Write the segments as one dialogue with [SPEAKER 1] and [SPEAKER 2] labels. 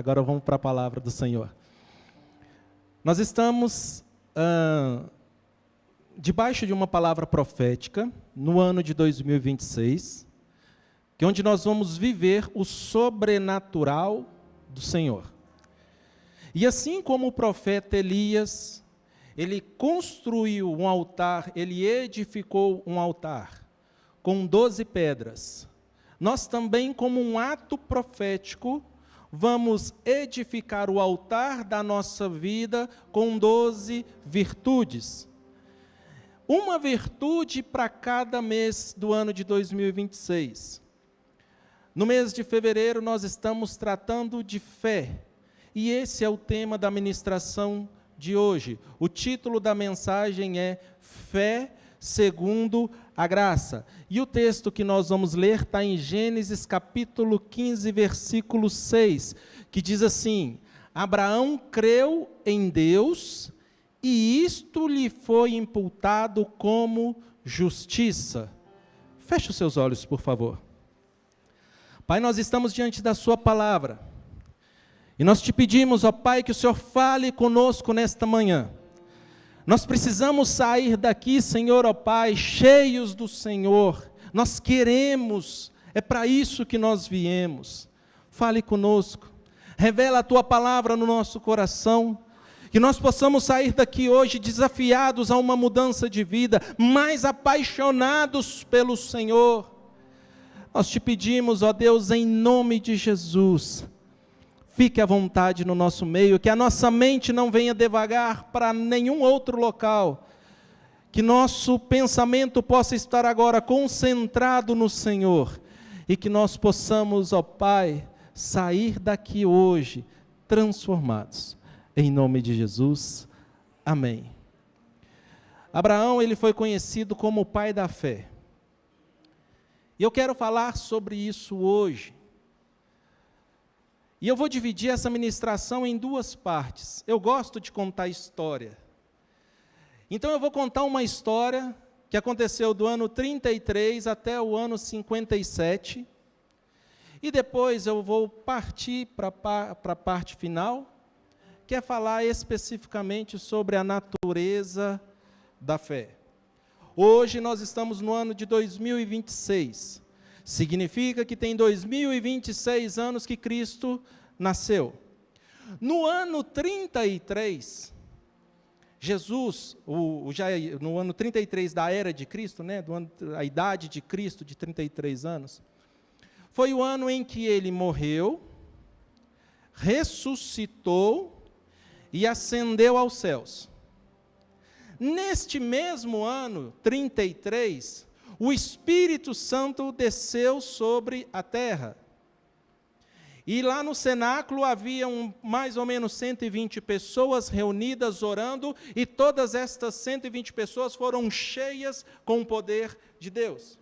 [SPEAKER 1] Agora vamos para a palavra do Senhor. Nós estamos debaixo de uma palavra profética, no ano de 2026, que é onde nós vamos viver o sobrenatural do Senhor. E assim como o profeta Elias, ele construiu um altar, ele edificou um altar com 12 pedras. Nós também, como um ato profético, vamos edificar o altar da nossa vida com 12 virtudes. Uma virtude para cada mês do ano de 2026. No mês de fevereiro, nós estamos tratando de fé. E esse é o tema da ministração de hoje. O título da mensagem é Fé segundo a graça. E o texto que nós vamos ler está em Gênesis capítulo 15, versículo 6, que diz assim: Abraão creu em Deus, e isto lhe foi imputado como justiça. Feche os seus olhos, por favor. Pai, nós estamos diante da sua palavra, e nós te pedimos, ó Pai, que o Senhor fale conosco nesta manhã. Nós precisamos sair daqui, Senhor, ó Pai, cheios do Senhor. Nós queremos, é para isso que nós viemos. Fale conosco, revela a Tua palavra no nosso coração, que nós possamos sair daqui hoje desafiados a uma mudança de vida, mais apaixonados pelo Senhor. Nós te pedimos, ó Deus, em nome de Jesus, fique à vontade no nosso meio, que a nossa mente não venha devagar para nenhum outro local, que nosso pensamento possa estar agora concentrado no Senhor, e que nós possamos, ó Pai, sair daqui hoje transformados, em nome de Jesus, amém. Abraão, ele foi conhecido como o pai da fé, e eu quero falar sobre isso hoje. E eu vou dividir essa ministração em duas partes. Eu gosto de contar história. Então eu vou contar uma história que aconteceu do ano 33 até o ano 57. E depois eu vou partir para a parte final, que é falar especificamente sobre a natureza da fé. Hoje nós estamos no ano de 2026. Significa que tem 2026 anos que Cristo nasceu. No ano 33, Jesus, no ano 33 da era de Cristo, né, a idade de Cristo de 33 anos, foi o ano em que ele morreu, ressuscitou e ascendeu aos céus. Neste mesmo ano, 33, o Espírito Santo desceu sobre a terra. E lá no cenáculo haviam mais ou menos 120 pessoas reunidas orando, e todas estas 120 pessoas foram cheias com o poder de Deus.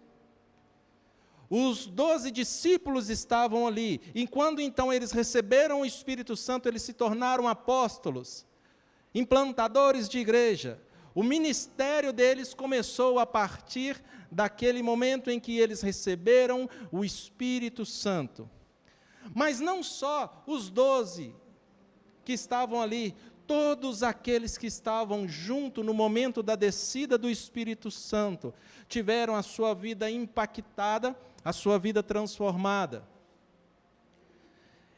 [SPEAKER 1] Os 12 discípulos estavam ali, e quando então eles receberam o Espírito Santo, eles se tornaram apóstolos, implantadores de igreja. O ministério deles começou a partir daquele momento em que eles receberam o Espírito Santo. Mas não só os 12 que estavam ali, todos aqueles que estavam junto no momento da descida do Espírito Santo, tiveram a sua vida impactada, a sua vida transformada.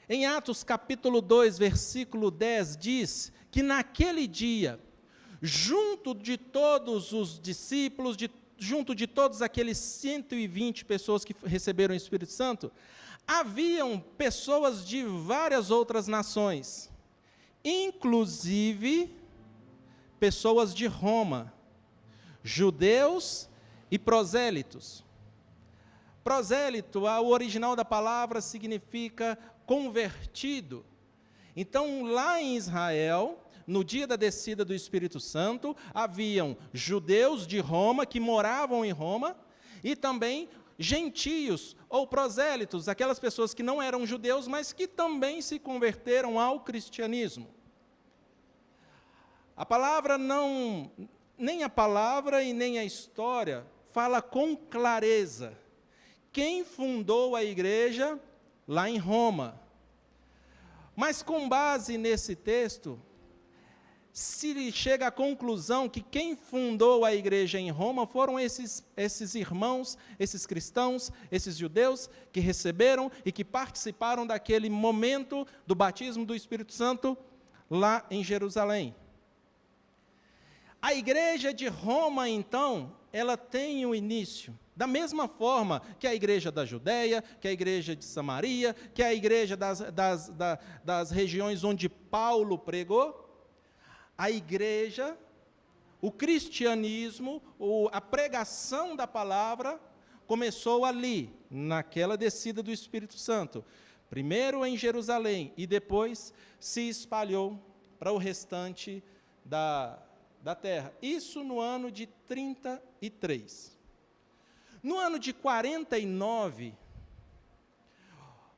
[SPEAKER 1] Em Atos capítulo 2, versículo 10, diz que naquele dia, junto de todos os discípulos, junto de todos aqueles 120 pessoas que receberam o Espírito Santo, haviam pessoas de várias outras nações, inclusive pessoas de Roma, judeus e prosélitos. Prosélito, o original da palavra significa convertido. Então, lá em Israel, no dia da descida do Espírito Santo, haviam judeus de Roma que moravam em Roma, e também gentios ou prosélitos, aquelas pessoas que não eram judeus, mas que também se converteram ao cristianismo. A palavra nem a palavra e nem a história fala com clareza quem fundou a igreja lá em Roma. Mas com base nesse texto, se chega à conclusão que quem fundou a igreja em Roma foram esses irmãos, esses cristãos, esses judeus que receberam e que participaram daquele momento do batismo do Espírito Santo lá em Jerusalém. A igreja de Roma, então, ela tem um início, da mesma forma que a igreja da Judéia, que a igreja de Samaria, que a igreja das regiões onde Paulo pregou. A igreja, o cristianismo, a pregação da palavra, começou ali, naquela descida do Espírito Santo. Primeiro em Jerusalém e depois se espalhou para o restante da terra. Isso no ano de 33. No ano de 49,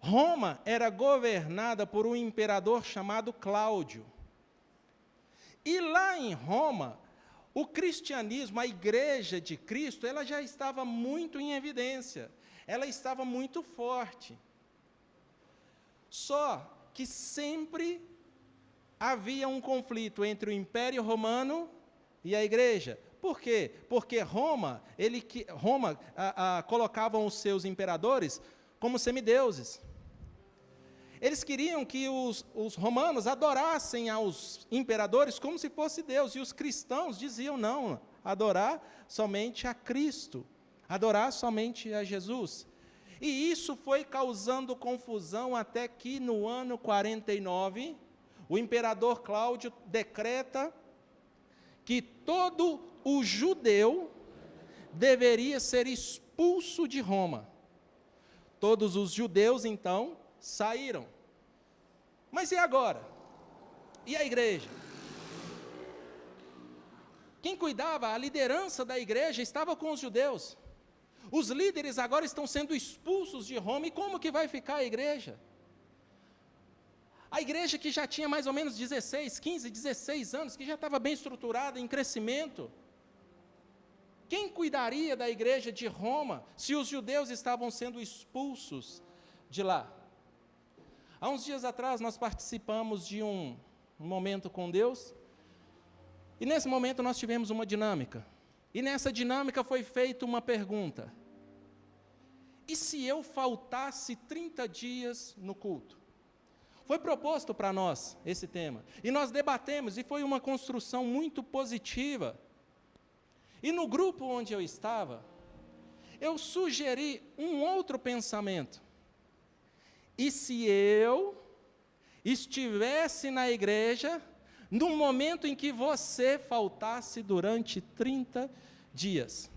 [SPEAKER 1] Roma era governada por um imperador chamado Cláudio. E lá em Roma, o cristianismo, a igreja de Cristo, ela já estava muito em evidência, ela estava muito forte. Só que sempre havia um conflito entre o Império Romano e a igreja. Por quê? Porque Roma colocavam os seus imperadores como semideuses. Eles queriam que os romanos adorassem aos imperadores como se fosse Deus, e os cristãos diziam não, adorar somente a Cristo, adorar somente a Jesus. E isso foi causando confusão até que no ano 49, o imperador Cláudio decreta que todo o judeu deveria ser expulso de Roma. Todos os judeus, então, saíram. Mas e agora? E a igreja? Quem cuidava, a liderança da igreja estava com os judeus. Os líderes agora estão sendo expulsos de Roma, e como que vai ficar a igreja? A igreja que já tinha mais ou menos 16 anos, que já estava bem estruturada, em crescimento. Quem cuidaria da igreja de Roma, se os judeus estavam sendo expulsos de lá? Há uns dias atrás, nós participamos de um momento com Deus, e nesse momento nós tivemos uma dinâmica. E nessa dinâmica foi feita uma pergunta: e se eu faltasse 30 dias no culto? Foi proposto para nós esse tema, e nós debatemos, e foi uma construção muito positiva. E no grupo onde eu estava, eu sugeri um outro pensamento. E se eu estivesse na igreja, no momento em que você faltasse durante 30 dias?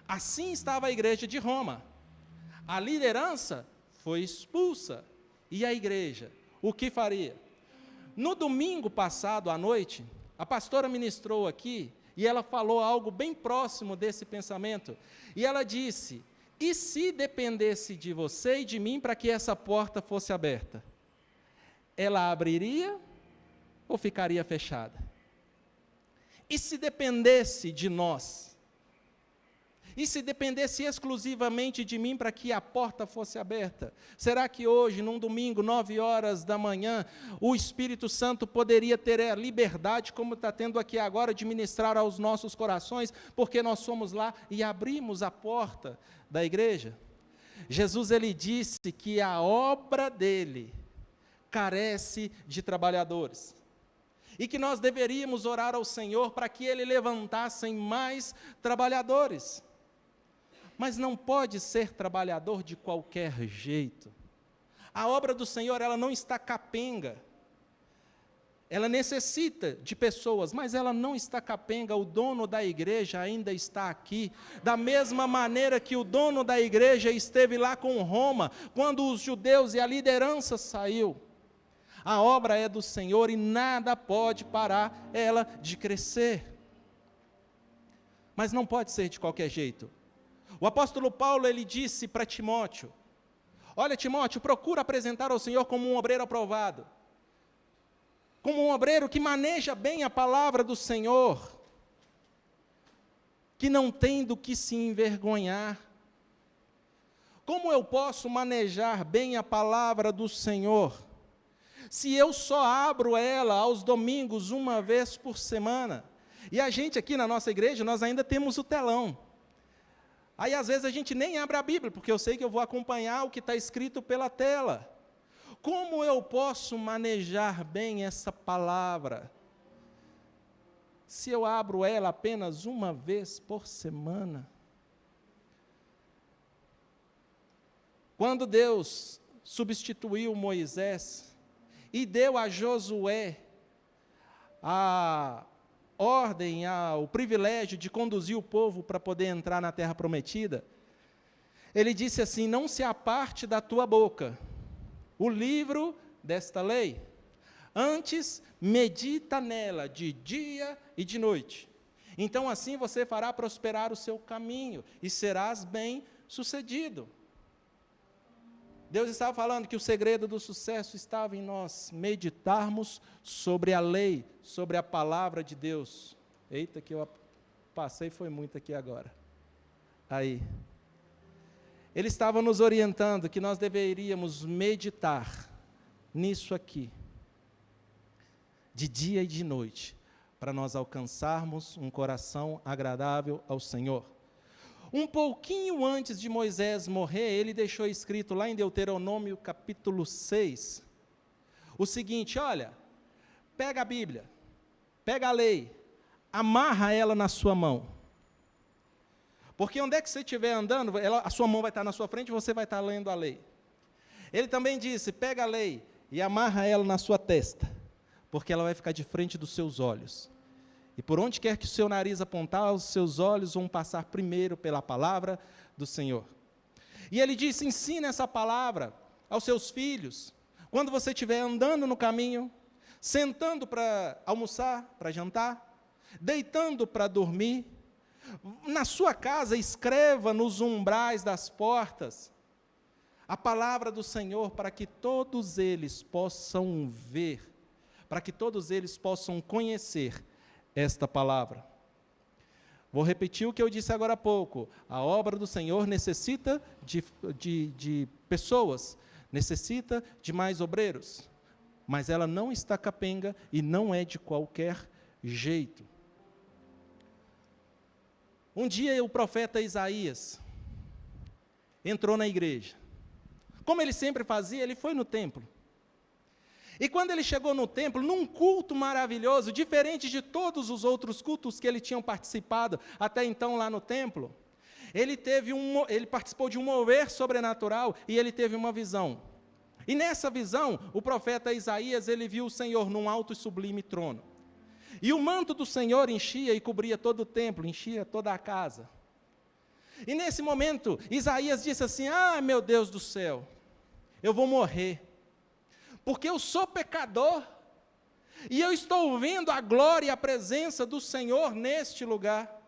[SPEAKER 1] Assim estava a igreja de Roma. A liderança foi expulsa. E a igreja, o que faria? No domingo passado à noite, a pastora ministrou aqui, e ela falou algo bem próximo desse pensamento. E ela disse: e se dependesse de você e de mim para que essa porta fosse aberta? Ela abriria ou ficaria fechada? E se dependesse de nós? E se dependesse exclusivamente de mim para que a porta fosse aberta? Será que hoje, num domingo, 9 horas da manhã, o Espírito Santo poderia ter a liberdade, como está tendo aqui agora, de ministrar aos nossos corações, porque nós fomos lá e abrimos a porta da igreja? Jesus, ele disse que a obra dele carece de trabalhadores, e que nós deveríamos orar ao Senhor para que ele levantasse mais trabalhadores. Mas não pode ser trabalhador de qualquer jeito. A obra do Senhor, ela não está capenga. Ela necessita de pessoas, mas ela não está capenga. O dono da igreja ainda está aqui, da mesma maneira que o dono da igreja esteve lá com Roma, quando os judeus e a liderança saiu. A obra é do Senhor e nada pode parar ela de crescer. Mas não pode ser de qualquer jeito. O apóstolo Paulo, ele disse para Timóteo: olha, Timóteo, procura apresentar ao Senhor como um obreiro aprovado, como um obreiro que maneja bem a palavra do Senhor, que não tem do que se envergonhar. Como eu posso manejar bem a palavra do Senhor, Se eu só abro ela aos domingos, uma vez por semana. E a gente aqui na nossa igreja, nós ainda temos o telão. Aí às vezes a gente nem abre a Bíblia, porque eu sei que eu vou acompanhar o que está escrito pela tela. Como eu posso manejar bem essa palavra? Se eu abro ela apenas uma vez por semana. Quando Deus substituiu Moisés e deu a Josué a ordem, o privilégio de conduzir o povo para poder entrar na terra prometida, ele disse assim: não se aparte da tua boca o livro desta lei, antes medita nela de dia e de noite. Então assim você fará prosperar o seu caminho e serás bem-sucedido. Deus estava falando que o segredo do sucesso estava em nós meditarmos sobre a lei, sobre a palavra de Deus. Eita, que eu passei foi muito aqui agora. Aí. Ele estava nos orientando que nós deveríamos meditar nisso aqui, de dia e de noite, para nós alcançarmos um coração agradável ao Senhor. Um pouquinho antes de Moisés morrer, ele deixou escrito lá em Deuteronômio capítulo 6, o seguinte: olha, pega a Bíblia, pega a lei, amarra ela na sua mão, porque onde é que você estiver andando, a sua mão vai estar na sua frente e você vai estar lendo a lei. Ele também disse: pega a lei e amarra ela na sua testa, porque ela vai ficar de frente dos seus olhos. E por onde quer que o seu nariz apontar, os seus olhos vão passar primeiro pela palavra do Senhor. E ele disse: ensina essa palavra aos seus filhos, quando você estiver andando no caminho, sentando para almoçar, para jantar, deitando para dormir, na sua casa escreva nos umbrais das portas a palavra do Senhor, para que todos eles possam ver, para que todos eles possam conhecer esta palavra. Vou repetir o que eu disse agora há pouco: a obra do Senhor necessita de pessoas, necessita de mais obreiros, mas ela não está capenga e não é de qualquer jeito. Um dia o profeta Isaías entrou na igreja. Como ele sempre fazia, ele foi no templo. E quando ele chegou no templo, num culto maravilhoso, diferente de todos os outros cultos que ele tinha participado até então lá no templo, ele participou de um mover sobrenatural e ele teve uma visão. E nessa visão, o profeta Isaías, ele viu o Senhor num alto e sublime trono. E o manto do Senhor enchia e cobria todo o templo, enchia toda a casa. E nesse momento, Isaías disse assim: ah, meu Deus do céu, eu vou morrer, porque eu sou pecador, e eu estou vendo a glória e a presença do Senhor neste lugar.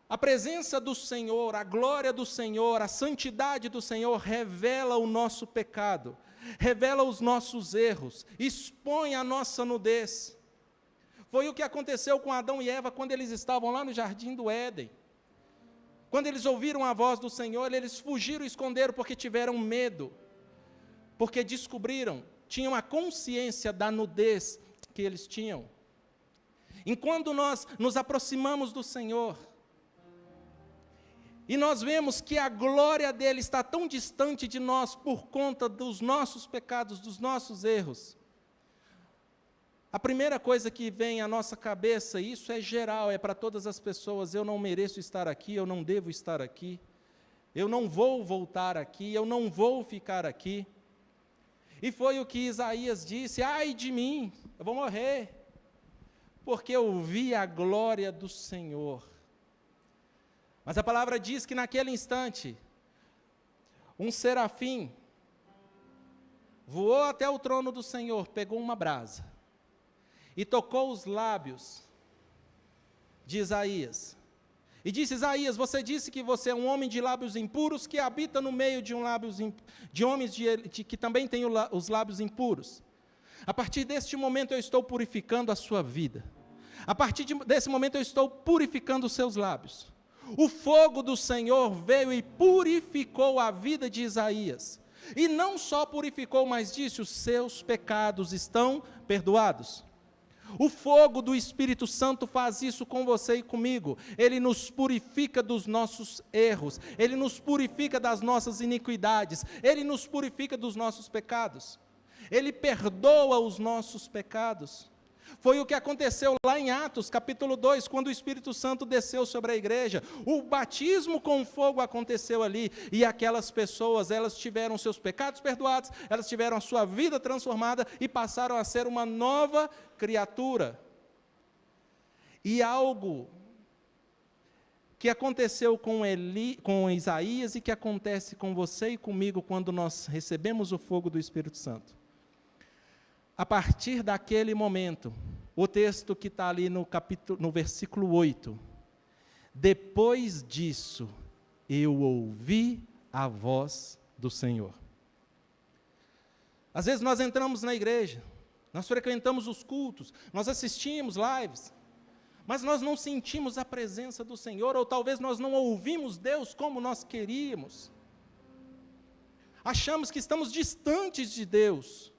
[SPEAKER 1] A presença do Senhor, a glória do Senhor, a santidade do Senhor revela o nosso pecado, revela os nossos erros, expõe a nossa nudez. Foi o que aconteceu com Adão e Eva quando eles estavam lá no jardim do Éden. Quando eles ouviram a voz do Senhor, eles fugiram e esconderam porque tiveram medo, porque descobriram, tinham a consciência da nudez que eles tinham. Enquanto nós nos aproximamos do Senhor, e nós vemos que a glória dele está tão distante de nós por conta dos nossos pecados, dos nossos erros, a primeira coisa que vem à nossa cabeça, e isso é geral, é para todas as pessoas: eu não mereço estar aqui, eu não devo estar aqui, eu não vou voltar aqui, eu não vou ficar aqui. E foi o que Isaías disse: ai de mim, eu vou morrer, porque eu vi a glória do Senhor. Mas a palavra diz que naquele instante, um serafim voou até o trono do Senhor, pegou uma brasa e tocou os lábios de Isaías. E disse: Isaías, você disse que você é um homem de lábios impuros, que habita no meio de homens que também têm os lábios impuros. A partir deste momento eu estou purificando a sua vida. A partir desse momento eu estou purificando os seus lábios. O fogo do Senhor veio e purificou a vida de Isaías. E não só purificou, mas disse: os seus pecados estão perdoados. O fogo do Espírito Santo faz isso com você e comigo. Ele nos purifica dos nossos erros, Ele nos purifica das nossas iniquidades, Ele nos purifica dos nossos pecados, Ele perdoa os nossos pecados. Foi o que aconteceu lá em Atos, capítulo 2, quando o Espírito Santo desceu sobre a igreja. O batismo com fogo aconteceu ali, e aquelas pessoas, elas tiveram seus pecados perdoados, elas tiveram a sua vida transformada e passaram a ser uma nova criatura. E algo que aconteceu com Isaías e que acontece com você e comigo quando nós recebemos o fogo do Espírito Santo. A partir daquele momento, o texto que está ali no versículo 8, depois disso, eu ouvi a voz do Senhor. Às vezes nós entramos na igreja, nós frequentamos os cultos, nós assistimos lives, mas nós não sentimos a presença do Senhor, ou talvez nós não ouvimos Deus como nós queríamos. Achamos que estamos distantes de Deus.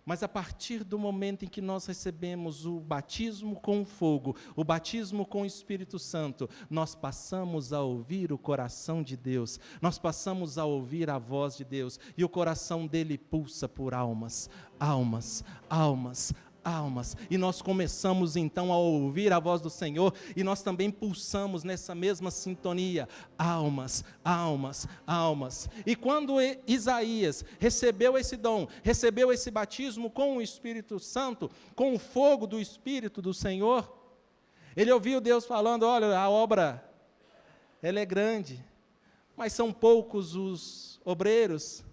[SPEAKER 1] Mas a partir do momento em que nós recebemos o batismo com fogo, o batismo com o Espírito Santo, nós passamos a ouvir o coração de Deus, nós passamos a ouvir a voz de Deus, e o coração dele pulsa por almas, almas, almas, almas, e nós começamos então a ouvir a voz do Senhor, e nós também pulsamos nessa mesma sintonia, almas, almas, almas. E quando Isaías recebeu esse dom, recebeu esse batismo com o Espírito Santo, com o fogo do Espírito do Senhor, ele ouviu Deus falando: olha, a obra, ela é grande, mas são poucos os obreiros,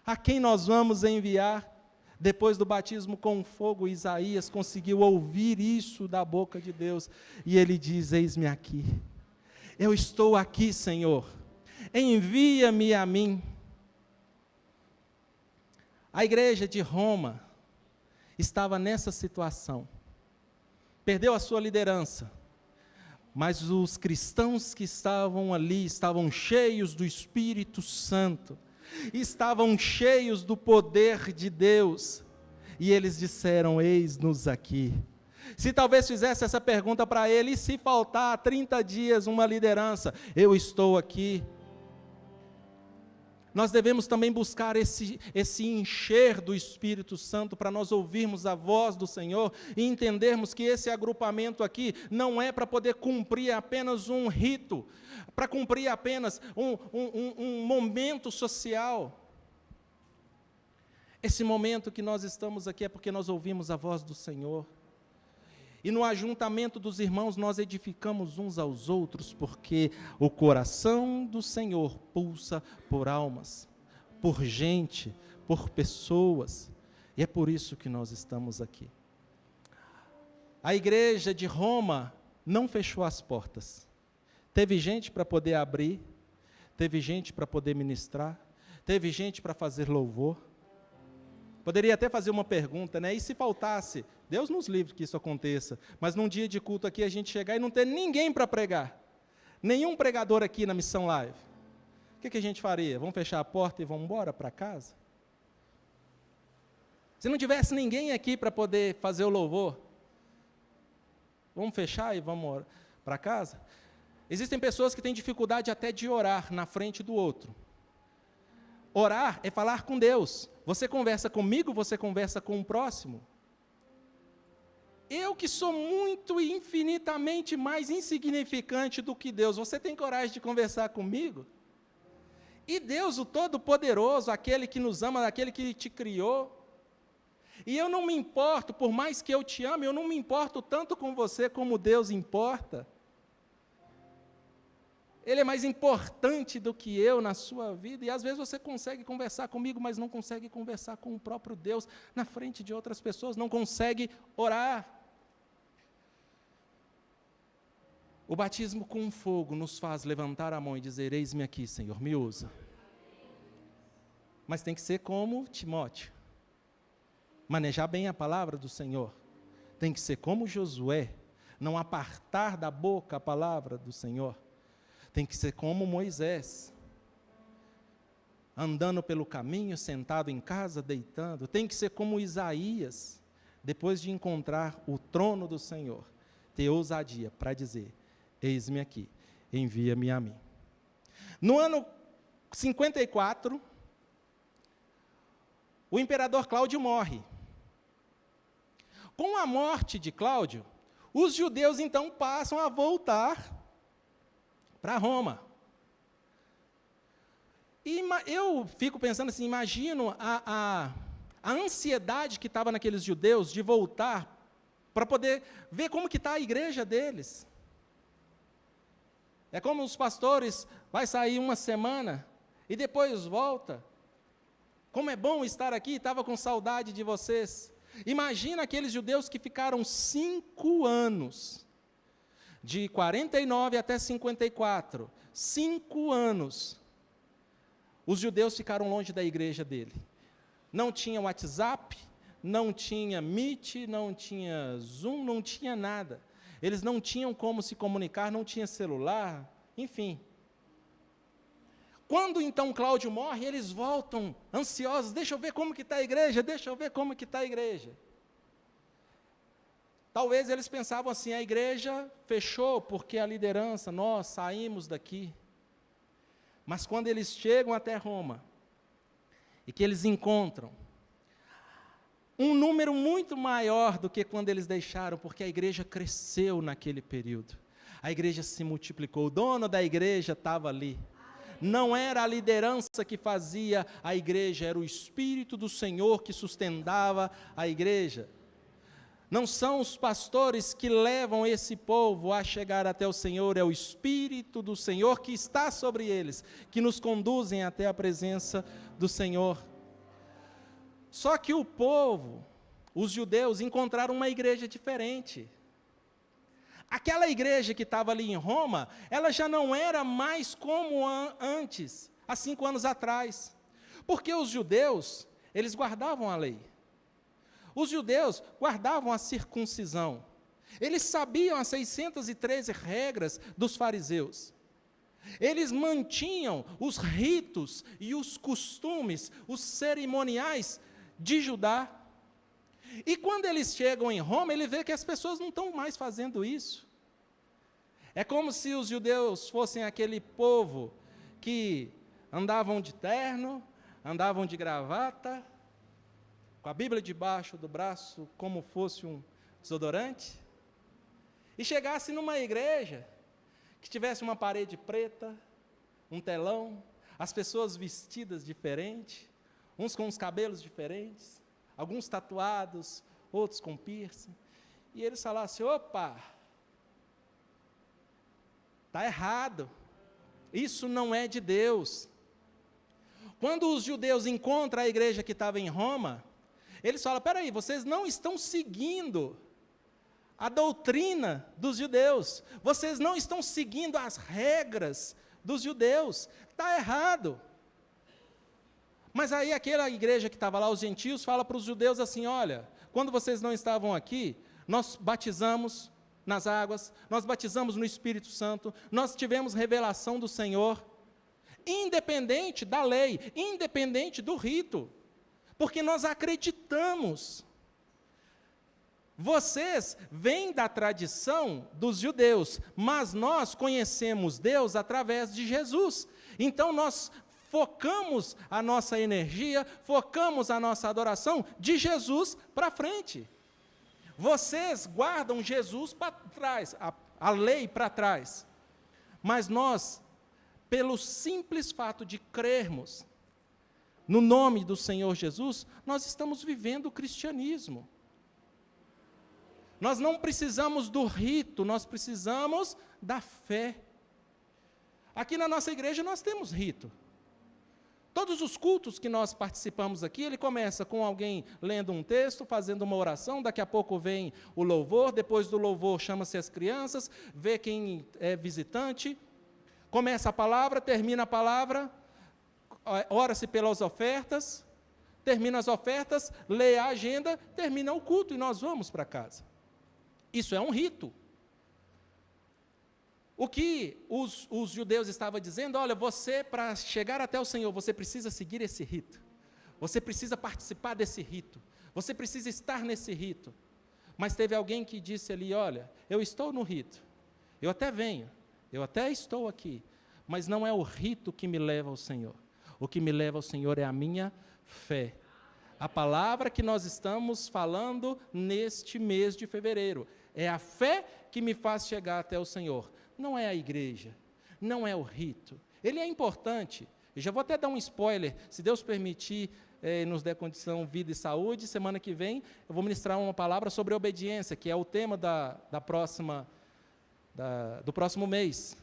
[SPEAKER 1] a quem nós vamos enviar? Depois do batismo com fogo, Isaías conseguiu ouvir isso da boca de Deus, e ele diz: eis-me aqui, eu estou aqui, Senhor, envia-me a mim. A igreja de Roma estava nessa situação, perdeu a sua liderança, mas os cristãos que estavam ali, estavam cheios do Espírito Santo, estavam cheios do poder de Deus, e eles disseram: eis-nos aqui. Se talvez fizesse essa pergunta para ele: e se faltar 30 dias uma liderança? Eu estou aqui. Nós devemos também buscar esse encher do Espírito Santo, para nós ouvirmos a voz do Senhor, e entendermos que esse agrupamento aqui não é para poder cumprir apenas um rito, para cumprir apenas um momento social. Esse momento que nós estamos aqui é porque nós ouvimos a voz do Senhor, e no ajuntamento dos irmãos nós edificamos uns aos outros, porque o coração do Senhor pulsa por almas, por gente, por pessoas, e é por isso que nós estamos aqui. A igreja de Roma não fechou as portas, teve gente para poder abrir, teve gente para poder ministrar, teve gente para fazer louvor. Poderia até fazer uma pergunta, né? E se faltasse? Deus nos livre que isso aconteça, mas num dia de culto aqui a gente chegar e não ter ninguém para pregar, nenhum pregador aqui na Missão Live, o que a gente faria? Vamos fechar a porta e vamos embora para casa? Se não tivesse ninguém aqui para poder fazer o louvor, vamos fechar e vamos para casa? Existem pessoas que têm dificuldade até de orar na frente do outro. Orar é falar com Deus. Você conversa comigo, você conversa com o próximo. Eu que sou muito e infinitamente mais insignificante do que Deus, você tem coragem de conversar comigo? E Deus, o Todo-Poderoso, aquele que nos ama, aquele que te criou. E eu não me importo, por mais que eu te ame, eu não me importo tanto com você como Deus importa. Ele é mais importante do que eu na sua vida, e às vezes você consegue conversar comigo, mas não consegue conversar com o próprio Deus na frente de outras pessoas, não consegue orar. O batismo com fogo nos faz levantar a mão e dizer: eis-me aqui, Senhor, me usa. Mas tem que ser como Timóteo, manejar bem a palavra do Senhor. Tem que ser como Josué, não apartar da boca a palavra do Senhor. Tem que ser como Moisés. andando pelo caminho, sentado em casa, deitando. Tem que ser como Isaías, depois de encontrar o trono do Senhor, ter ousadia para dizer: eis-me aqui, envia-me a mim. No ano 54, o imperador Cláudio morre. Com a morte de Cláudio, os judeus então passam a voltar para Roma. E eu fico pensando assim, imagino a ansiedade que estava naqueles judeus de voltar para poder ver como que está a igreja deles. É como os pastores, vai sair uma semana e depois volta. Como é bom estar aqui, estava com saudade de vocês. Imagina aqueles judeus que ficaram 5 anos, de 49 até 54, 5 anos, os judeus ficaram longe da igreja dele. Não tinha WhatsApp, não tinha Meet, não tinha Zoom, não tinha nada. Eles não tinham como se comunicar, não tinha celular, enfim. Quando então Cláudio morre, eles voltam ansiosos, deixa eu ver como que está a igreja, deixa eu ver como que está a igreja. Talvez eles pensavam assim, a igreja fechou porque a liderança, nós saímos daqui. Mas quando eles chegam até Roma, e que eles encontram um número muito maior do que quando eles deixaram, porque a igreja cresceu naquele período. A igreja se multiplicou, o dono da igreja estava ali. Não era a liderança que fazia a igreja, era o Espírito do Senhor que sustentava a igreja. Não são os pastores que levam esse povo a chegar até o Senhor, é o Espírito do Senhor que está sobre eles, que nos conduzem até a presença do Senhor. Só que o povo, os judeus, encontraram uma igreja diferente. Aquela igreja que estava ali em Roma, ela já não era mais como antes, há 5 anos atrás. Porque os judeus, eles guardavam a lei. Os judeus guardavam a circuncisão. Eles sabiam as 613 regras dos fariseus. Eles mantinham os ritos e os costumes, os cerimoniais de Judá. E quando eles chegam em Roma, ele vê que as pessoas não estão mais fazendo isso. É como se os judeus fossem aquele povo que andavam de terno, andavam de gravata, com a Bíblia debaixo do braço, como fosse um desodorante, e chegasse numa igreja que tivesse uma parede preta, um telão, as pessoas vestidas diferente, uns com os cabelos diferentes, alguns tatuados, outros com piercing, e eles falassem: opa, está errado, isso não é de Deus. Quando os judeus encontram a igreja que estava em Roma, eles falam: peraí, vocês não estão seguindo a doutrina dos judeus, vocês não estão seguindo as regras dos judeus, está errado. Mas aí aquela igreja que estava lá, os gentios, fala para os judeus assim: olha, quando vocês não estavam aqui, nós batizamos nas águas, nós batizamos no Espírito Santo, nós tivemos revelação do Senhor, independente da lei, independente do rito, porque nós acreditamos. Vocês vêm da tradição dos judeus, mas nós conhecemos Deus através de Jesus. Então nós focamos a nossa energia, focamos a nossa adoração de Jesus para frente. Vocês guardam Jesus para trás, a lei para trás. Mas nós, pelo simples fato de crermos no nome do Senhor Jesus, nós estamos vivendo o cristianismo. Nós não precisamos do rito, nós precisamos da fé. Aqui na nossa igreja nós temos rito. Todos os cultos que nós participamos aqui, ele começa com alguém lendo um texto, fazendo uma oração, daqui a pouco vem o louvor, depois do louvor chama-se as crianças, vê quem é visitante, começa a palavra, termina a palavra, ora-se pelas ofertas, termina as ofertas, lê a agenda, termina o culto e nós vamos para casa. Isso é um rito. O que os judeus estavam dizendo, olha, você, para chegar até o Senhor, você precisa seguir esse rito. Você precisa participar desse rito. Você precisa estar nesse rito. Mas teve alguém que disse ali, olha, eu estou no rito. Eu até venho. Eu até estou aqui. Mas não é o rito que me leva ao Senhor. O que me leva ao Senhor é a minha fé. A palavra que nós estamos falando neste mês de fevereiro. É a fé que me faz chegar até o Senhor. Não é a igreja, não é o rito. Ele é importante. Eu já vou até dar um spoiler, se Deus permitir, nos der condição, vida e saúde, semana que vem eu vou ministrar uma palavra sobre obediência, que é o tema do próximo mês.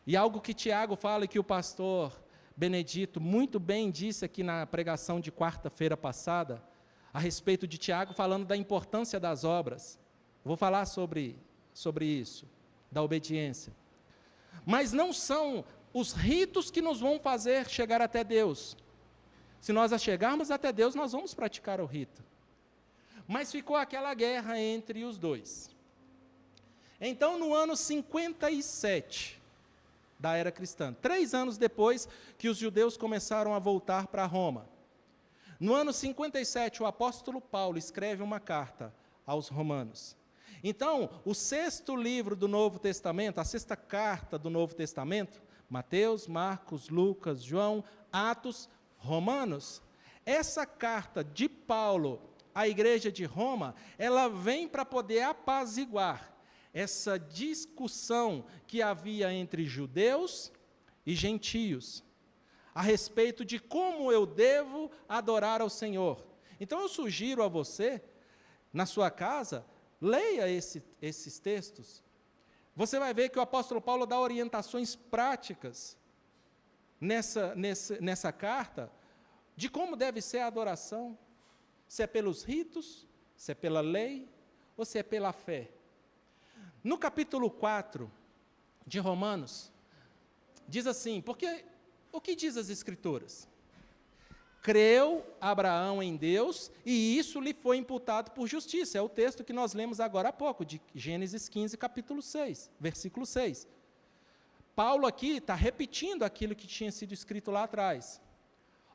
[SPEAKER 1] E algo que Tiago fala e que o pastor Benedito muito bem disse aqui na pregação de quarta-feira passada, a respeito de Tiago, falando da importância das obras. Eu vou falar sobre isso, da obediência. Mas não são os ritos que nos vão fazer chegar até Deus. Se nós chegarmos até Deus, nós vamos praticar o rito. Mas ficou aquela guerra entre os dois. Então, no ano 57 da era cristã, 3 anos depois que os judeus começaram a voltar para Roma, no ano 57, o apóstolo Paulo escreve uma carta aos romanos. Então, o 6º livro do Novo Testamento, a 6ª carta do Novo Testamento, Mateus, Marcos, Lucas, João, Atos, Romanos, essa carta de Paulo à igreja de Roma, ela vem para poder apaziguar essa discussão que havia entre judeus e gentios, a respeito de como eu devo adorar ao Senhor. Então eu sugiro a você, na sua casa, leia esses textos. Você vai ver que o apóstolo Paulo dá orientações práticas nessa carta, de como deve ser a adoração, se é pelos ritos, se é pela lei, ou se é pela fé. No capítulo 4 de Romanos, diz assim, porque o que diz as Escrituras? Creu Abraão em Deus, e isso lhe foi imputado por justiça. É o texto que nós lemos agora há pouco, de Gênesis 15, capítulo 6, versículo 6. Paulo aqui está repetindo aquilo que tinha sido escrito lá atrás.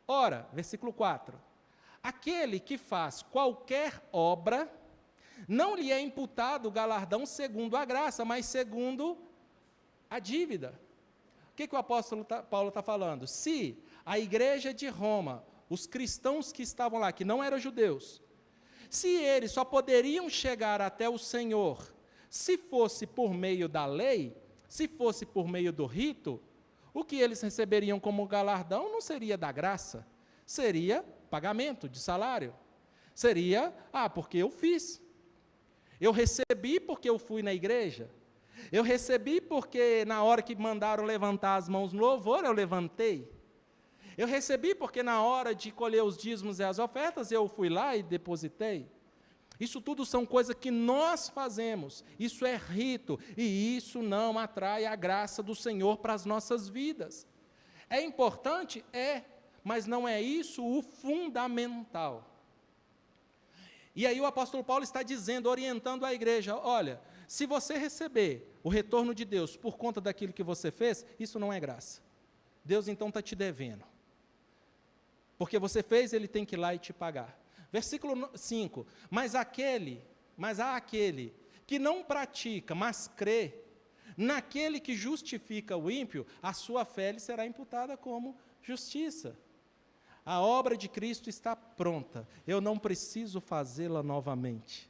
[SPEAKER 1] Ora, versículo 4, aquele que faz qualquer obra, não lhe é imputado o galardão segundo a graça, mas segundo a dívida. O que o apóstolo Paulo está falando? Se a igreja de Roma, os cristãos que estavam lá, que não eram judeus, se eles só poderiam chegar até o Senhor se fosse por meio da lei, se fosse por meio do rito, o que eles receberiam como galardão não seria da graça, seria pagamento de salário. Seria, porque eu fiz. Eu recebi porque eu fui na igreja. Eu recebi porque na hora que mandaram levantar as mãos no louvor, eu levantei. Eu recebi porque na hora de colher os dízimos e as ofertas, eu fui lá e depositei. Isso tudo são coisas que nós fazemos. Isso é rito, e isso não atrai a graça do Senhor para as nossas vidas. É importante? É, mas não é isso o fundamental. E aí o apóstolo Paulo está dizendo, orientando a igreja, olha, se você receber o retorno de Deus por conta daquilo que você fez, isso não é graça. Deus então está te devendo. Porque você fez, ele tem que ir lá e te pagar. Versículo 5, mas há aquele que não pratica, mas crê, naquele que justifica o ímpio, a sua fé lhe será imputada como justiça. A obra de Cristo está pronta, eu não preciso fazê-la novamente.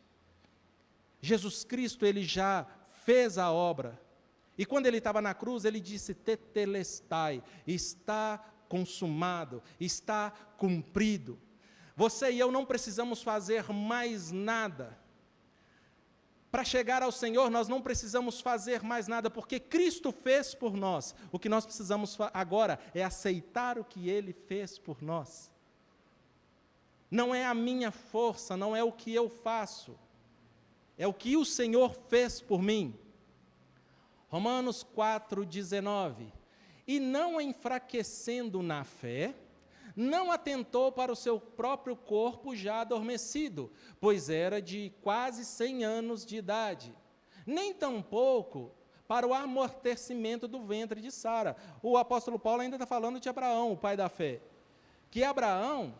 [SPEAKER 1] Jesus Cristo, ele já fez a obra, e quando ele estava na cruz, ele disse, tetelestai, está consumado, está cumprido. Você e eu não precisamos fazer mais nada. Para chegar ao Senhor, nós não precisamos fazer mais nada, porque Cristo fez por nós. O que nós precisamos agora é aceitar o que Ele fez por nós. Não é a minha força, não é o que eu faço, é o que o Senhor fez por mim. Romanos 4,19. E não enfraquecendo na fé, não atentou para o seu próprio corpo já adormecido, pois era de quase 100 anos de idade, nem tampouco para o amortecimento do ventre de Sara. O apóstolo Paulo ainda está falando de Abraão, o pai da fé. Que Abraão,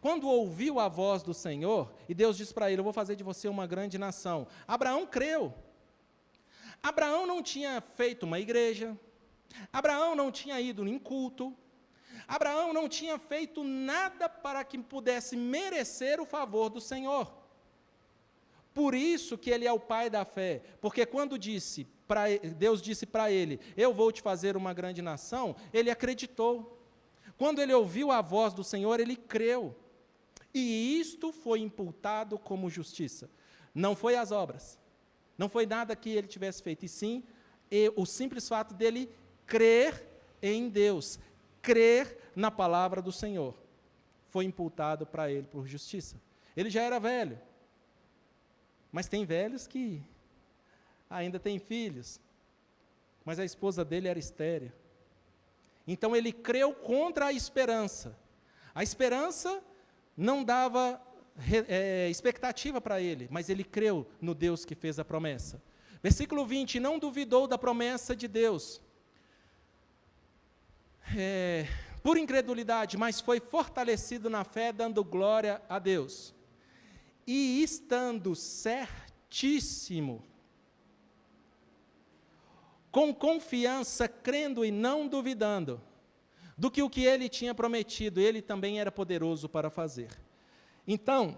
[SPEAKER 1] quando ouviu a voz do Senhor, e Deus disse para ele: eu vou fazer de você uma grande nação. Abraão creu. Abraão não tinha feito uma igreja, Abraão não tinha ido em culto, Abraão não tinha feito nada para que pudesse merecer o favor do Senhor. Por isso que ele é o pai da fé, porque quando Deus disse para ele: eu vou te fazer uma grande nação, ele acreditou. Quando ele ouviu a voz do Senhor, ele creu. E isto foi imputado como justiça. Não foi as obras, não foi nada que ele tivesse feito, e sim o simples fato dele crer em Deus, crer na palavra do Senhor, foi imputado para ele por justiça. Ele já era velho, mas tem velhos que ainda têm filhos, mas a esposa dele era estéril. Então ele creu contra a esperança. A esperança não dava expectativa para ele, mas ele creu no Deus que fez a promessa. Versículo 20, não duvidou da promessa de Deus, por incredulidade, mas foi fortalecido na fé, dando glória a Deus. E estando certíssimo, com confiança, crendo e não duvidando, do que o que ele tinha prometido, ele também era poderoso para fazer. Então,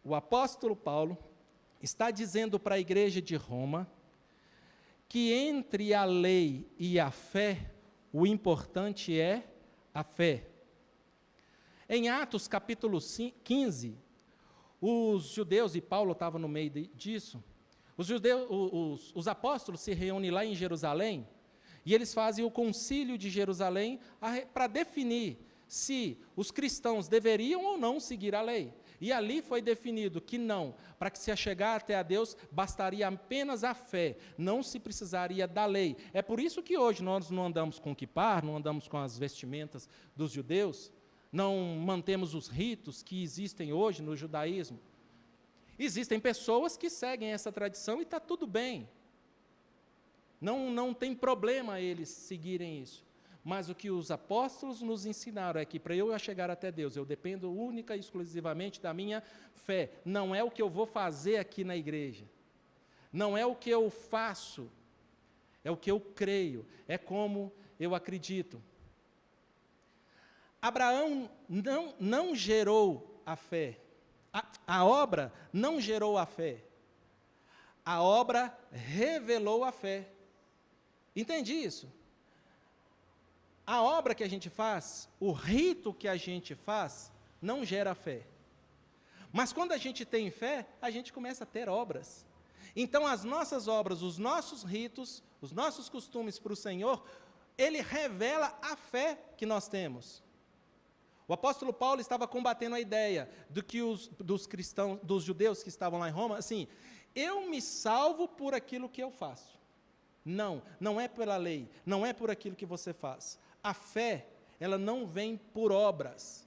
[SPEAKER 1] o apóstolo Paulo está dizendo para a igreja de Roma, que entre a lei e a fé, o importante é a fé. Em Atos capítulo 15, os judeus, e Paulo estava no meio disso, os apóstolos se reúnem lá em Jerusalém, e eles fazem o concílio de Jerusalém para definir se os cristãos deveriam ou não seguir a lei. E ali foi definido que não, para que se achegar até a Deus, bastaria apenas a fé, não se precisaria da lei. É por isso que hoje nós não andamos com quipar, não andamos com as vestimentas dos judeus, não mantemos os ritos que existem hoje no judaísmo. Existem pessoas que seguem essa tradição e está tudo bem. Não tem problema eles seguirem isso. Mas o que os apóstolos nos ensinaram é que para eu chegar até Deus, eu dependo única e exclusivamente da minha fé. Não é o que eu vou fazer aqui na igreja. Não é o que eu faço. É o que eu creio. É como eu acredito. Abraão não gerou a fé. A obra não gerou a fé. A obra revelou a fé. Entendi isso? A obra que a gente faz, o rito que a gente faz, não gera fé. Mas quando a gente tem fé, a gente começa a ter obras. Então as nossas obras, os nossos ritos, os nossos costumes para o Senhor, ele revela a fé que nós temos. O apóstolo Paulo estava combatendo a ideia dos cristãos, dos judeus que estavam lá em Roma, assim: eu me salvo por aquilo que eu faço. Não é pela lei, não é por aquilo que você faz. A fé, ela não vem por obras.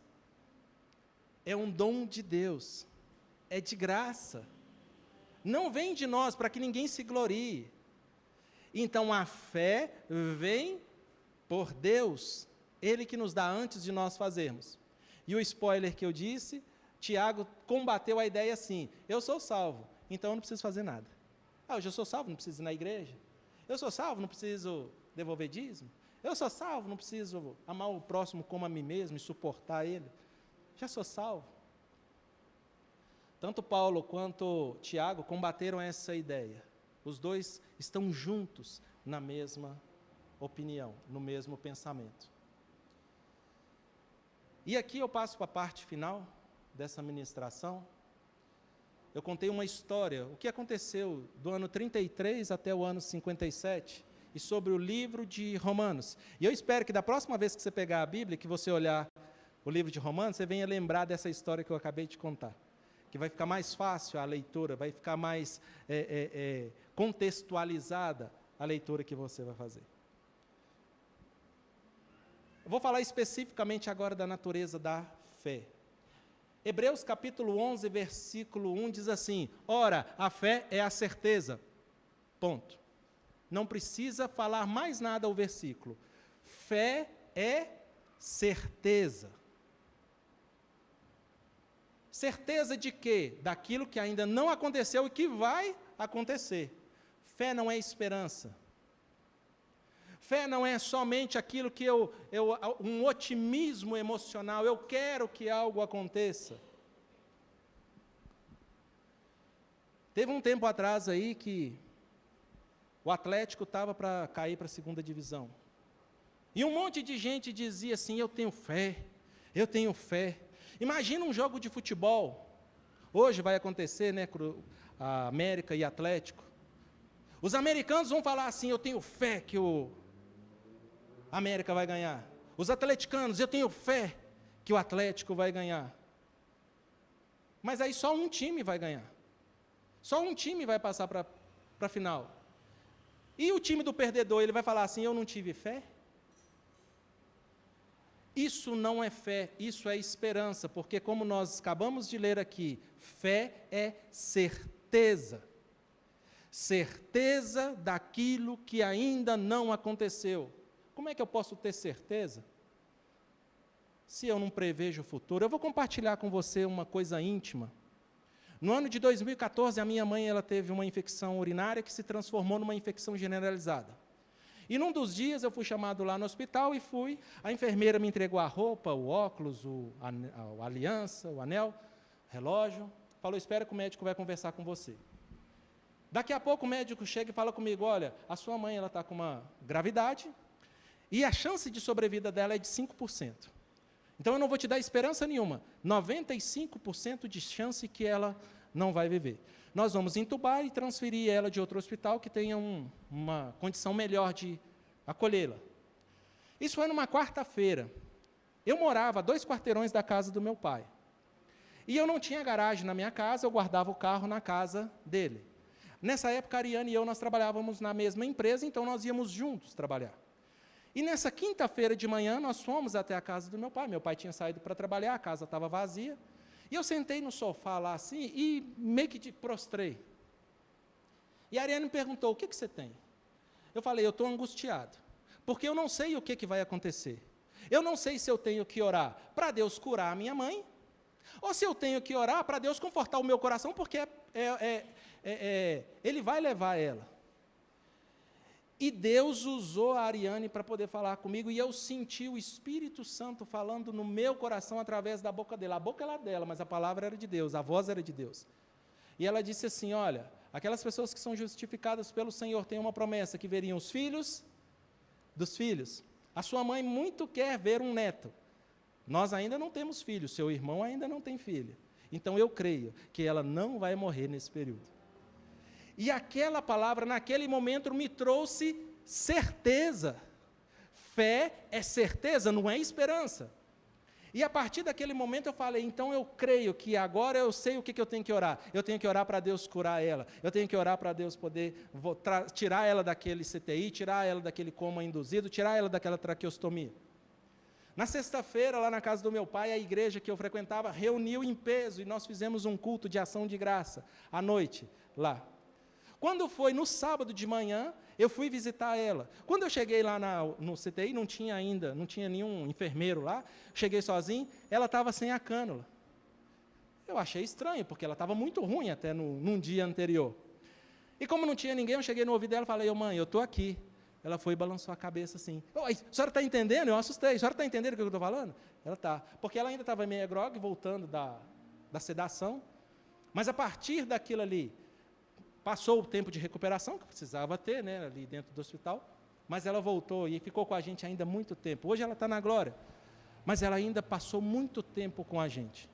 [SPEAKER 1] É um dom de Deus. É de graça. Não vem de nós para que ninguém se glorie. Então a fé vem por Deus. Ele que nos dá antes de nós fazermos. E o spoiler que eu disse, Tiago combateu a ideia assim: eu sou salvo, então eu não preciso fazer nada. Eu já sou salvo, não preciso ir na igreja. Eu sou salvo, não preciso devolver dízimo. Eu sou salvo, não preciso amar o próximo como a mim mesmo e suportar ele. Já sou salvo. Tanto Paulo quanto Tiago combateram essa ideia. Os dois estão juntos na mesma opinião, no mesmo pensamento. E aqui eu passo para a parte final dessa ministração. Eu contei uma história, o que aconteceu do ano 33 até o ano 57, e sobre o livro de Romanos. E eu espero que da próxima vez que você pegar a Bíblia, que você olhar o livro de Romanos, você venha lembrar dessa história que eu acabei de contar. Que vai ficar mais fácil a leitura, vai ficar mais contextualizada a leitura que você vai fazer. Eu vou falar especificamente agora da natureza da fé. Hebreus capítulo 11, versículo 1 diz assim: ora, a fé é a certeza. Ponto. Não precisa falar mais nada ao versículo. Fé é certeza. Certeza de quê? Daquilo que ainda não aconteceu e que vai acontecer. Fé não é esperança. Fé não é somente aquilo que um otimismo emocional, eu quero que algo aconteça. Teve um tempo atrás aí que o Atlético estava para cair para a segunda divisão. E um monte de gente dizia assim, eu tenho fé, eu tenho fé. Imagina um jogo de futebol, hoje vai acontecer, né, a América e Atlético. Os americanos vão falar assim, eu tenho fé que o América vai ganhar. Os atleticanos, eu tenho fé que o Atlético vai ganhar. Mas aí só um time vai ganhar. Só um time vai passar para a final. E o time do perdedor, ele vai falar assim, eu não tive fé? Isso não é fé, isso é esperança, porque como nós acabamos de ler aqui, fé é certeza. Certeza daquilo que ainda não aconteceu. Como é que eu posso ter certeza? Se eu não prevejo o futuro. Eu vou compartilhar com você uma coisa íntima. No ano de 2014, a minha mãe ela teve uma infecção urinária que se transformou numa infecção generalizada. E num dos dias eu fui chamado lá no hospital e fui, a enfermeira me entregou a roupa, o óculos, a aliança, o anel, o relógio, falou, espera que o médico vai conversar com você. Daqui a pouco o médico chega e fala comigo, olha, a sua mãe está com uma gravidade e a chance de sobrevida dela é de 5%. Então eu não vou te dar esperança nenhuma, 95% de chance que ela não vai viver. Nós vamos entubar e transferir ela de outro hospital que tenha uma condição melhor de acolhê-la. Isso foi numa quarta-feira. Eu morava a 2 quarteirões da casa do meu pai. E eu não tinha garagem na minha casa, eu guardava o carro na casa dele. Nessa época, a Ariane e eu, nós trabalhávamos na mesma empresa, então nós íamos juntos trabalhar. E nessa quinta-feira de manhã, nós fomos até a casa do meu pai. Meu pai tinha saído para trabalhar, a casa estava vazia. E eu sentei no sofá lá assim e meio que prostrei. E a Ariane me perguntou, o que você tem? Eu falei, eu estou angustiado, porque eu não sei o que vai acontecer. Eu não sei se eu tenho que orar para Deus curar a minha mãe, ou se eu tenho que orar para Deus confortar o meu coração, porque Ele vai levar ela. E Deus usou a Ariane para poder falar comigo, e eu senti o Espírito Santo falando no meu coração através da boca dela. A boca era dela, mas a palavra era de Deus, a voz era de Deus. E ela disse assim, olha, aquelas pessoas que são justificadas pelo Senhor têm uma promessa, que veriam os filhos dos filhos. A sua mãe muito quer ver um neto. Nós ainda não temos filho, seu irmão ainda não tem filho. Então eu creio que ela não vai morrer nesse período. E aquela palavra, naquele momento, me trouxe certeza. Fé é certeza, não é esperança. E a partir daquele momento eu falei, então eu creio que agora eu sei o que eu tenho que orar. Eu tenho que orar para Deus curar ela. Eu tenho que orar para Deus poder tirar ela daquele CTI, tirar ela daquele coma induzido, tirar ela daquela traqueostomia. Na sexta-feira, lá na casa do meu pai, a igreja que eu frequentava reuniu em peso e nós fizemos um culto de ação de graça, à noite, lá. Quando foi no sábado de manhã, eu fui visitar ela. Quando eu cheguei lá no CTI, não tinha nenhum enfermeiro lá, cheguei sozinho, ela estava sem a cânula. Eu achei estranho, porque ela estava muito ruim até num dia anterior. E como não tinha ninguém, eu cheguei no ouvido dela e falei, mãe, eu estou aqui. Ela foi e balançou a cabeça assim. A senhora está entendendo? Eu assustei. A senhora está entendendo o que eu estou falando? Ela está. Porque ela ainda estava meio grogue, voltando da sedação. Mas a partir daquilo ali, passou o tempo de recuperação, que precisava ter, né, ali dentro do hospital, mas ela voltou e ficou com a gente ainda muito tempo. Hoje ela está na glória, mas ela ainda passou muito tempo com a gente.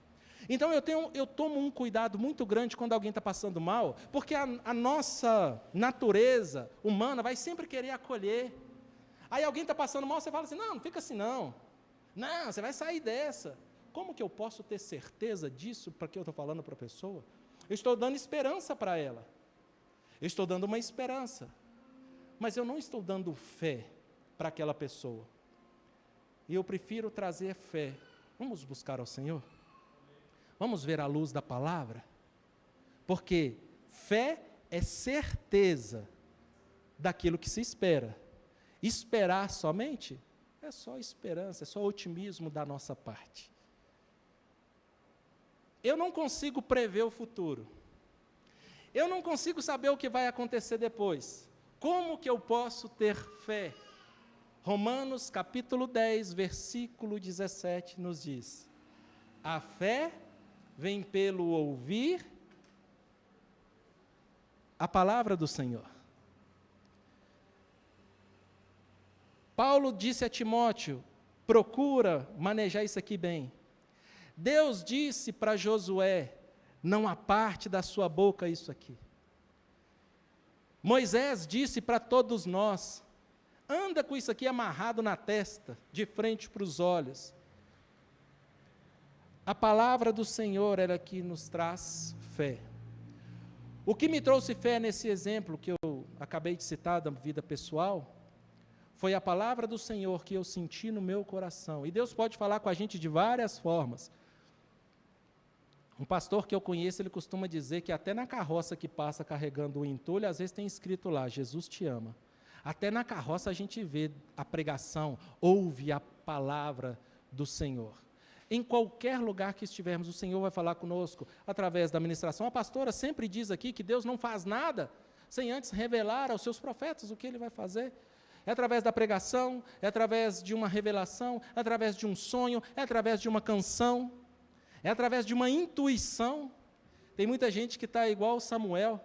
[SPEAKER 1] Então eu tomo um cuidado muito grande quando alguém está passando mal, porque a nossa natureza humana vai sempre querer acolher. Aí alguém está passando mal, você fala assim, não fica assim não. Não, você vai sair dessa. Como que eu posso ter certeza disso para que eu estou falando para a pessoa? Eu estou dando esperança para ela. Eu estou dando uma esperança, mas eu não estou dando fé para aquela pessoa. E eu prefiro trazer fé. Vamos buscar ao Senhor? Vamos ver a luz da palavra? Porque fé é certeza daquilo que se espera. Esperar somente é só esperança, é só otimismo da nossa parte. Eu não consigo prever o futuro. Eu não consigo saber o que vai acontecer depois. Como que eu posso ter fé? Romanos capítulo 10, versículo 17 nos diz: a fé vem pelo ouvir a palavra do Senhor. Paulo disse a Timóteo, procura manejar isso aqui bem. Deus disse para Josué, não aparte da sua boca isso aqui. Moisés disse para todos nós, anda com isso aqui amarrado na testa, de frente para os olhos. A palavra do Senhor, ela que nos traz fé. O que me trouxe fé nesse exemplo que eu acabei de citar da vida pessoal, foi a palavra do Senhor que eu senti no meu coração. E Deus pode falar com a gente de várias formas. Um pastor que eu conheço, ele costuma dizer que até na carroça que passa carregando o entulho, às vezes tem escrito lá, Jesus te ama. Até na carroça a gente vê a pregação, ouve a palavra do Senhor. Em qualquer lugar que estivermos, o Senhor vai falar conosco através da ministração. A pastora sempre diz aqui que Deus não faz nada sem antes revelar aos seus profetas o que Ele vai fazer. É através da pregação, é através de uma revelação, é através de um sonho, é através de uma canção, é através de uma intuição. Tem muita gente que está igual Samuel,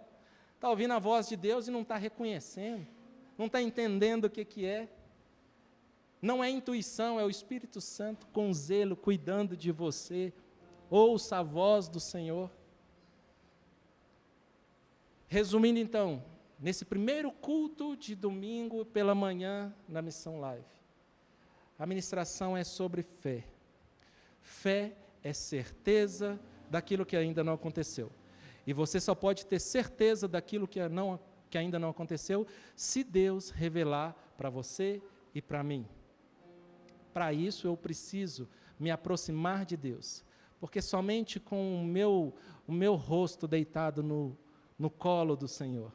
[SPEAKER 1] está ouvindo a voz de Deus e não está reconhecendo, não está entendendo o que é. Não é intuição, é o Espírito Santo com zelo, cuidando de você. Ouça a voz do Senhor. Resumindo então, nesse primeiro culto de domingo pela manhã na Missão Live, a ministração é sobre fé. Fé é certeza daquilo que ainda não aconteceu. E você só pode ter certeza daquilo que ainda não aconteceu se Deus revelar para você e para mim. Para isso eu preciso me aproximar de Deus, porque somente com o meu rosto deitado no colo do Senhor,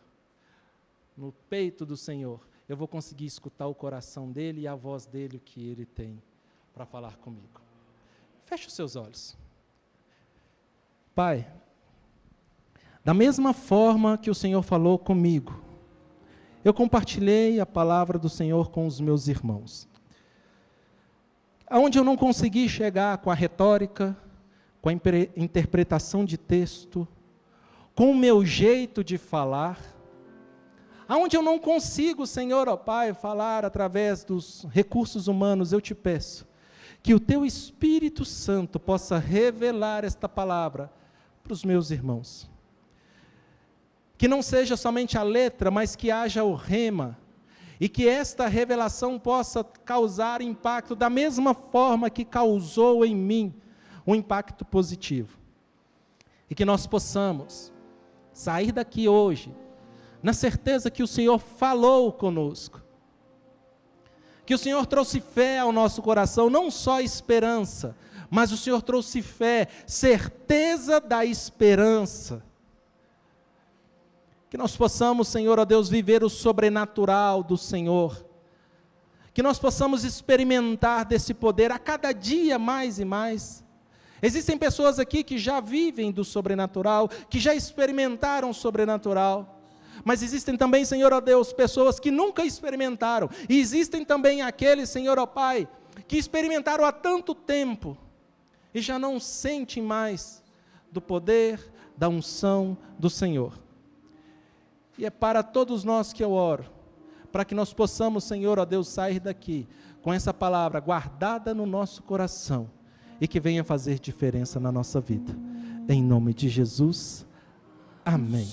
[SPEAKER 1] no peito do Senhor, eu vou conseguir escutar o coração dEle e a voz dEle, o que Ele tem para falar comigo. Feche os seus olhos. Pai, da mesma forma que o Senhor falou comigo, eu compartilhei a palavra do Senhor com os meus irmãos. Aonde eu não consegui chegar com a retórica, com a interpretação de texto, com o meu jeito de falar, aonde eu não consigo, Senhor, ó Pai, falar através dos recursos humanos, eu te peço que o Teu Espírito Santo possa revelar esta palavra para os meus irmãos. Que não seja somente a letra, mas que haja o rema, e que esta revelação possa causar impacto da mesma forma que causou em mim um impacto positivo. E que nós possamos sair daqui hoje na certeza que o Senhor falou conosco, que o Senhor trouxe fé ao nosso coração, não só esperança, mas o Senhor trouxe fé, certeza da esperança. Que nós possamos, Senhor, ó Deus, viver o sobrenatural do Senhor, que nós possamos experimentar desse poder a cada dia mais e mais. Existem pessoas aqui que já vivem do sobrenatural, que já experimentaram o sobrenatural, mas existem também, Senhor, ó Deus, pessoas que nunca experimentaram, e existem também aqueles, Senhor, ó Pai, que experimentaram há tanto tempo, e já não sentem mais do poder, da unção do Senhor. E é para todos nós que eu oro, para que nós possamos, Senhor, ó Deus, sair daqui com essa palavra guardada no nosso coração e que venha fazer diferença na nossa vida. Em nome de Jesus, amém.